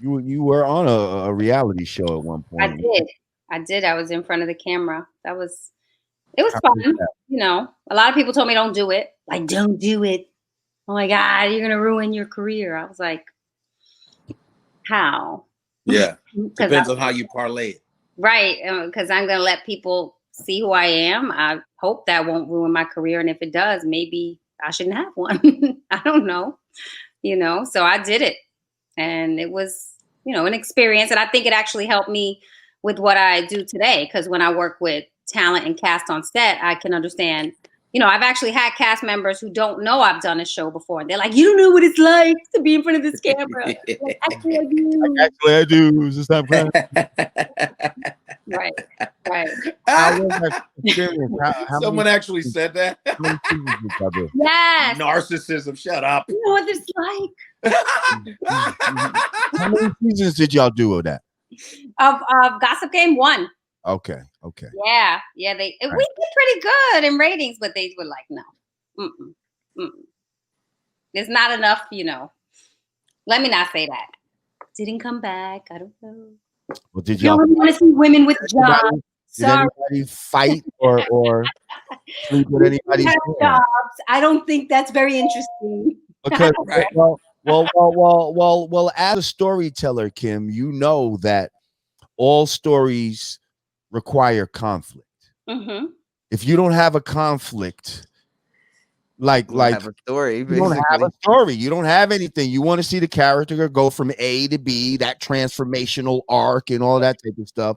you were on a reality show at one I point. did. I did. I was in front of the camera. It was How was fun. that? A lot of people told me don't do it. Like, don't do it. Oh my God, you're gonna ruin your career. I was like, how? Yeah. Because Depends on how you parlay it. right, because I'm gonna let people see who I am. I hope that won't ruin my career, and if it does, maybe I shouldn't have one. I don't know. So I did it, and it was an experience, and I think it actually helped me with what I do today, because when I work with talent and cast on set, I can understand. I've actually had cast members who don't know I've done a show before, and they're like, you don't know what it's like to be in front of this camera. Like, actually, I do. Actually, I do. This time, Right, right. how was that experience? How many Someone actually said that. how many seasons did y'all do? Yes. Narcissism. Shut up. You know what it's like. How many seasons did y'all do of that? Of Gossip Game 1. Okay. Yeah. We did pretty good in ratings, but they were like, no. Mm-mm, mm-mm. There's not enough, Let me not say that. Didn't come back. I don't know. Well, did You y'all don't want to see women with jobs. did Sorry. anybody fight or sleep with anybody's Jobs. I don't think that's very interesting. Because Right. well, as a storyteller, Kim, you know that all stories require conflict. Mm-hmm. If you don't have a conflict, like have a story, you don't have basically. a story, you don't have anything. You want to see the character go from A to B, that transformational arc and all that type of stuff.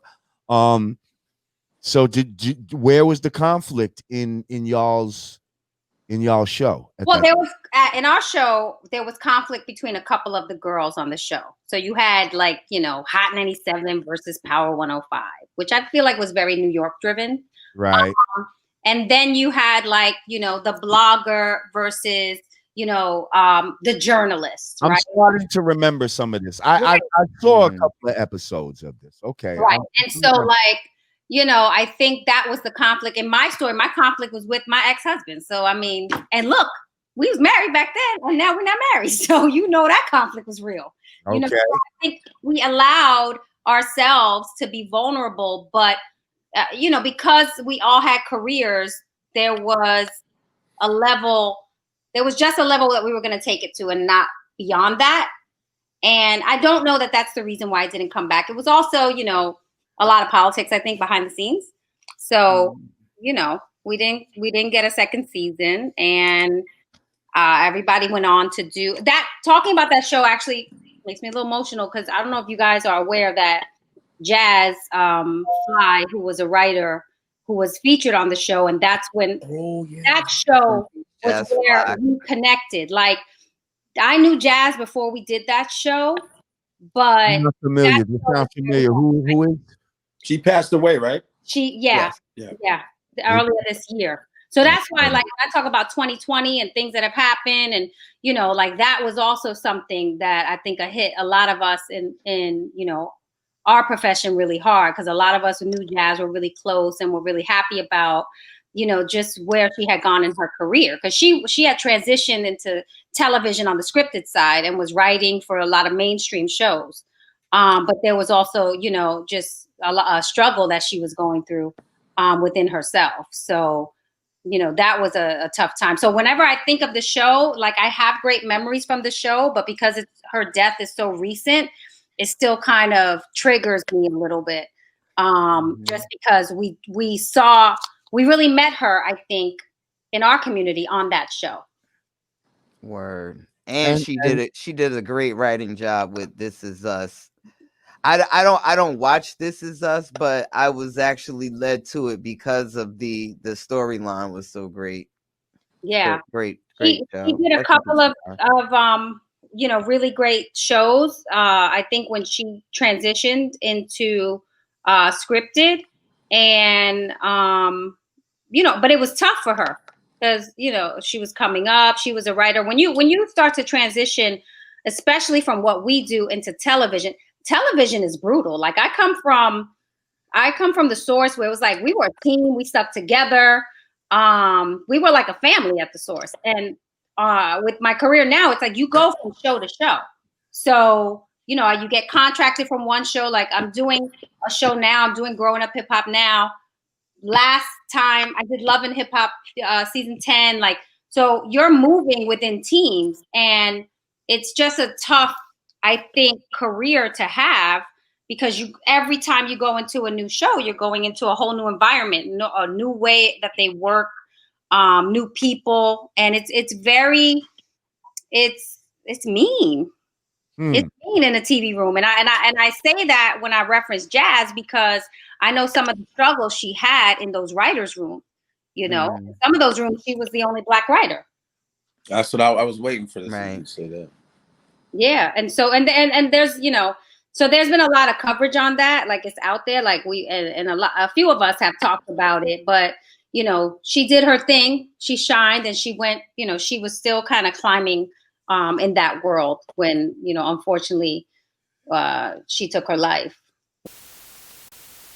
So where was the conflict in y'all's show? Well, there was in our show there was conflict between a couple of the girls on the show. So you had Hot 97 versus Power 105, which I feel like was very New York driven. Right. And then you had the blogger versus the journalist. I'm right? starting to remember some of this. I saw a couple of episodes of this. Okay. Right. And so I think that was the conflict in my story. My conflict was with my ex-husband. So, I mean, and look, we was married back then and now we're not married. So, that conflict was real. Okay. So I think we allowed ourselves to be vulnerable, but, because we all had careers, there was just a level that we were going to take it to and not beyond that. And I don't know that that's the reason why it didn't come back. It was also, a lot of politics, I think, behind the scenes. So, we didn't get a second season, and everybody went on to do that. Talking about that show actually makes me a little emotional because I don't know if you guys are aware that Jazz Fly, who was a writer who was featured on the show, and that's when that show was where we connected. Like, I knew Jazz before we did that show, but I'm not familiar. This sounds familiar. Who is? She passed away, right? Yeah, earlier this year. So that's why, like, when I talk about 2020 and things that have happened, and that was also something that I think hit a lot of us in our profession really hard, because a lot of us who knew Jazz were really close and were really happy about just where she had gone in her career, because she had transitioned into television on the scripted side and was writing for a lot of mainstream shows. But there was also, just a struggle that she was going through within herself. So, that was a tough time. So whenever I think of the show, like, I have great memories from the show, but because her death is so recent, it still kind of triggers me a little bit. Just because we really met her, I think, in our community on that show. Word. And she did a great writing job with This Is Us. I don't watch This Is Us, but I was actually led to it because of the storyline was so great. Yeah. Great He job. did a couple of really great shows. I think when she transitioned into scripted, and but it was tough for her because she was coming up. She was a writer. When you start to transition, especially from what we do into television is brutal. Like, I come from the source where it was like we were a team, we stuck together. We were like a family at the source. And with my career now, it's like you go from show to show. So, you know, you get contracted from one show. Like I'm doing a show now. I'm doing Growing Up Hip Hop now. Last time I did Love and Hip Hop season 10. Like, so you're moving within teams, and it's just a tough, I think, career to have, because every time you go into a new show, you're going into a whole new environment, a new way that they work, new people, and it's mean. It's mean in a TV room, and I say that when I reference Jazz, because I know some of the struggles she had in those writers' rooms. You know, some of those rooms she was the only Black writer. That's what I was waiting for this Right. to say that. Yeah, and so and there's, you know, so there's been a lot of coverage on that. Like it's out there. Like a few of us have talked about it, but you know, she did her thing. She shined, and she went. You know, she was still kind of climbing in that world when, you know, unfortunately, she took her life.